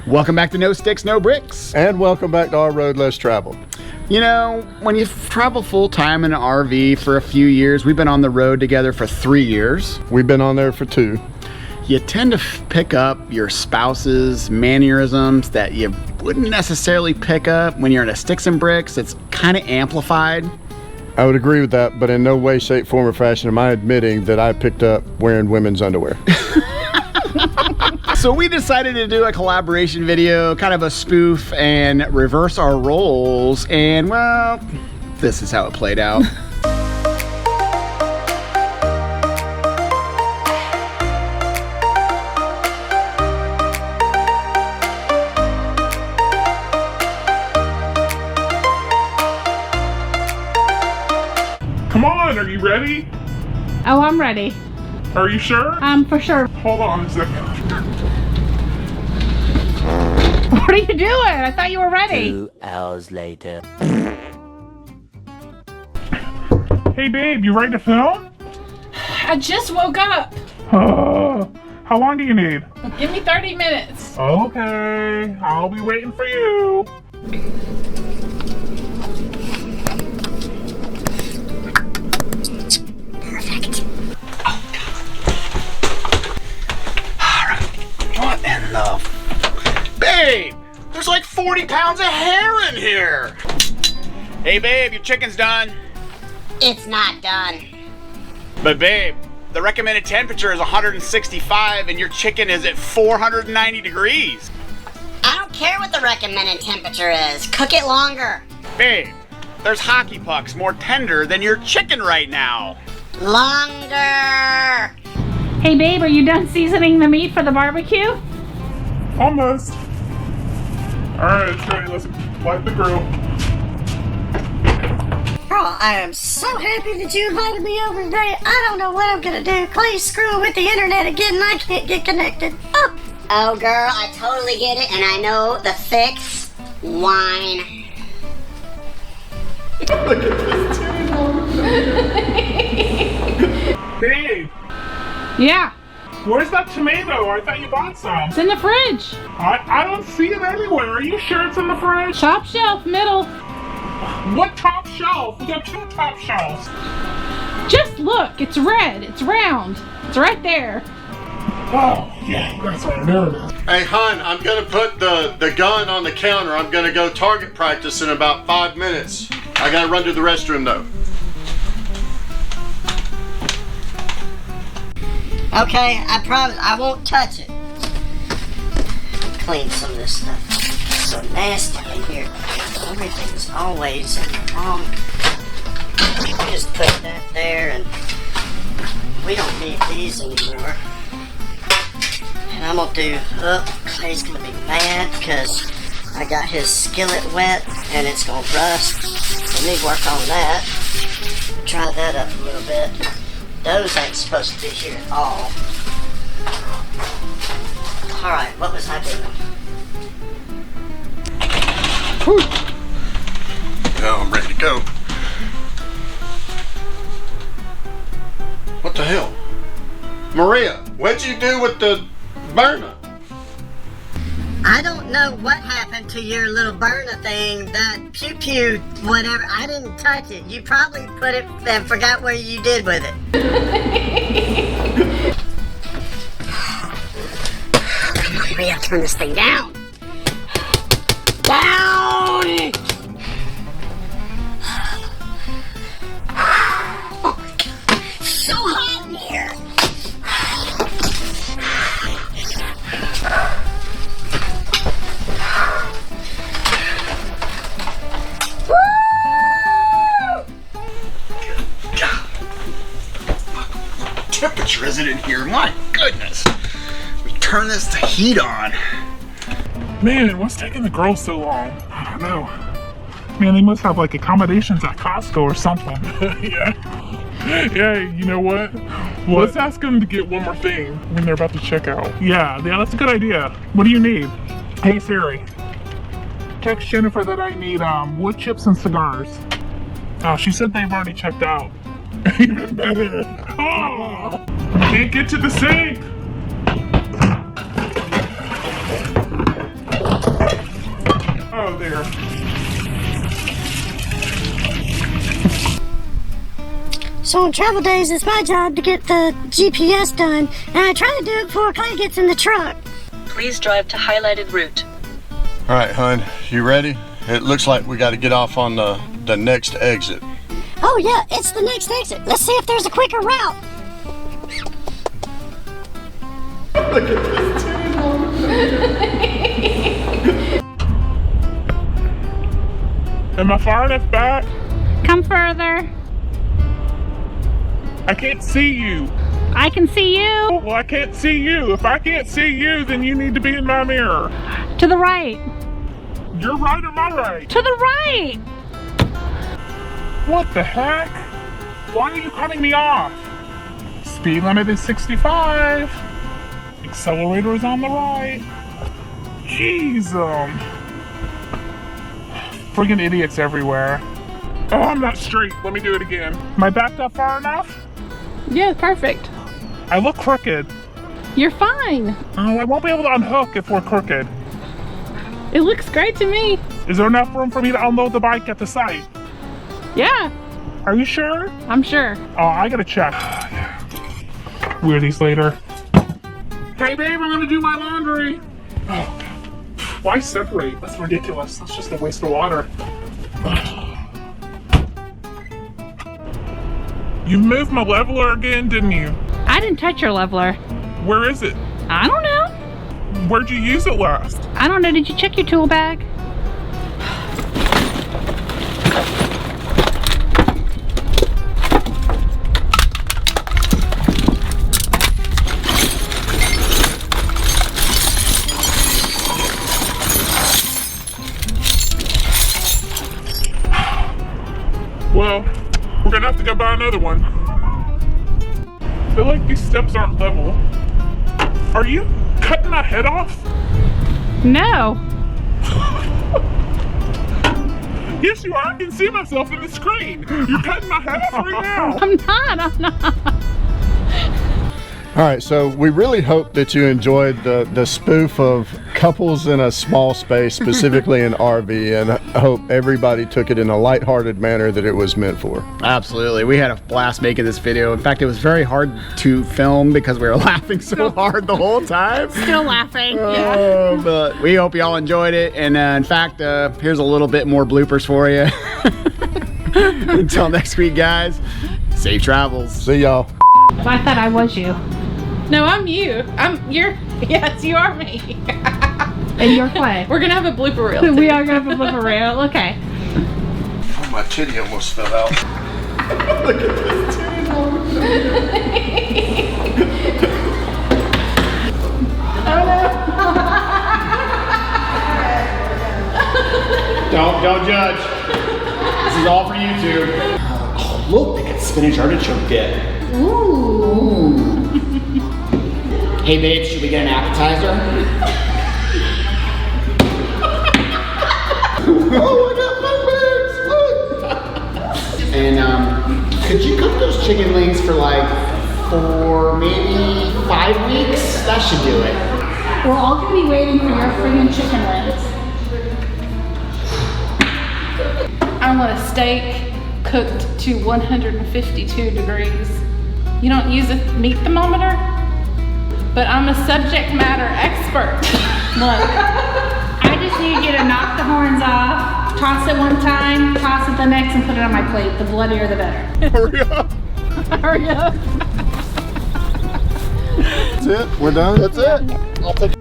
Welcome back to No Sticks, No Bricks. And welcome back to Our Road Less Traveled. You know, when you travel full-time in an RV for a few years, we've been on the road together for 3 years. We've been on there for 2. You tend to pick up your spouse's mannerisms that you wouldn't necessarily pick up when you're in a Sticks and Bricks. It's kind of amplified. I would agree with that, but in no way, shape, form, or fashion am I admitting that I picked up wearing women's underwear. So we decided to do a collaboration video, kind of a spoof, and reverse our roles, and well, this is how it played out. Come on, are you ready? Oh, I'm ready. Are you sure? For sure. Hold on a second. What are you doing? I thought you were ready. 2 hours later. Hey babe, you ready to film? I just woke up. How long do you need? Give me 30 minutes. Okay, I'll be waiting for you. Perfect. Oh, God. All right. What in the... Babe, there's like 40 pounds of hair in here. Hey, babe, your chicken's done. It's not done. But, babe, the recommended temperature is 165 and your chicken is at 490 degrees. I don't care what the recommended temperature is. Cook it longer. Babe, there's hockey pucks more tender than your chicken right now. Longer. Hey, babe, are you done seasoning the meat for the barbecue? Almost. Alright, it's ready. Let's light the grill. Girl, I am so happy that you invited me over today. I don't know what I'm gonna do. Clay's screwing with the internet again and I can't get connected. Oh, girl, I totally get it, and I know the fix. Wine. Babe, Yeah, where's that tomato? I thought you bought some. it's in the fridge. I don't see it anywhere. Are you sure it's in the fridge? Top shelf, middle. What top shelf? We got 2 top shelves. Just look, it's red, it's round. It's right there. Oh, yeah, that's right. There it is. Hey, hon, I'm going to put the gun on the counter. I'm going to go target practice in about 5 minutes. I got to run to the restroom, though. Okay, I promise I won't touch it. Clean some of this stuff. It's so nasty in here. Everything's always in the wrong. Just put that there, and we don't need these anymore. And I'm gonna do, Clay's gonna be mad because I got his skillet wet and it's gonna rust. Let me work on that. Try that up a little bit. Those ain't supposed to be here at all. Alright, what was I doing? Oh, I'm ready to go. What the hell? Maria, what'd you do with the burner? I don't know what happened to your little burner thing, that pew-pew, whatever. I didn't touch it. You probably put it and forgot what you did with it. Come on, we have to turn this thing down. Down! Oh my God, it's so hot in here. Temperature is it in here? My goodness. We turn this to heat on. Man, what's taking the girls so long? I don't know. Man, they must have like accommodations at Costco or something. Yeah. Yeah, you know what? Let's ask them to get one more thing when they're about to check out. Yeah, that's a good idea. What do you need? Hey Siri, text Jennifer that I need wood chips and cigars. Oh, she said they've already checked out. Even better. Oh, can't get to the sink. there. So on travel days, it's my job to get the GPS done, and I try to do it before Clay gets in the truck. Please drive to highlighted route. All right, hun, you ready? It looks like we got to get off on the next exit. Oh yeah, it's the next exit. Let's see if there's a quicker route. Am I far enough back? Come further. I can't see you. I can see you. Well, I can't see you. If I can't see you, then you need to be in my mirror. To the right. You're right or my right? To the right. What the heck? Why are you cutting me off? Speed limit is 65. Accelerator is on the right. Jeez, friggin' idiots everywhere. Oh, I'm not straight. Let me do it again. Am I backed up far enough? Yeah, perfect. I look crooked. You're fine. Oh, I won't be able to unhook if we're crooked. It looks great to me. Is there enough room for me to unload the bike at the site? Yeah, Are you sure? I'm sure. Oh, I gotta check. Wear these later. Hey babe, I'm gonna do my laundry. Oh, why separate? That's ridiculous. That's just a waste of water. You moved my leveler again, didn't you? I didn't touch your leveler. Where is it? I don't know. Where'd you use it last? I don't know. Did you check your tool bag? Well, we're gonna have to go buy another one. I feel like these steps aren't level. Are you cutting my head off? No. Yes, you are. I can see myself in the screen. You're cutting my head off right now. I'm not. All right, so we really hope that you enjoyed the spoof of couples in a small space, specifically an RV, and I hope everybody took it in a lighthearted manner that it was meant for. Absolutely. We had a blast making this video. In fact, it was very hard to film because we were laughing so hard the whole time. Still laughing. Oh, but we hope y'all enjoyed it. And in fact, here's a little bit more bloopers for you. Until next week, guys, safe travels. See y'all. I thought I was you. No, I'm you. Yes, you are me. And you're Clay. We're gonna have a blooper reel. We are gonna have a blooper reel. Okay. Oh, my titty almost fell out. Look at this titty. Don't judge. This is all for YouTube. Oh, look, they got spinach artichoke dip. Ooh. Hey babe, should we get an appetizer? Oh, I got my legs! Look! And could you cook those chicken wings for for maybe 5 weeks? That should do it. We're all gonna be waiting for your friggin' chicken wings. I want a steak cooked to 152 degrees. You don't use a meat thermometer? But I'm a subject matter expert. Look, I just need you to knock the horns off, toss it one time, toss it the next, and put it on my plate. The bloodier the better. Hurry up. Hurry up. That's it. We're done. That's it. I'll take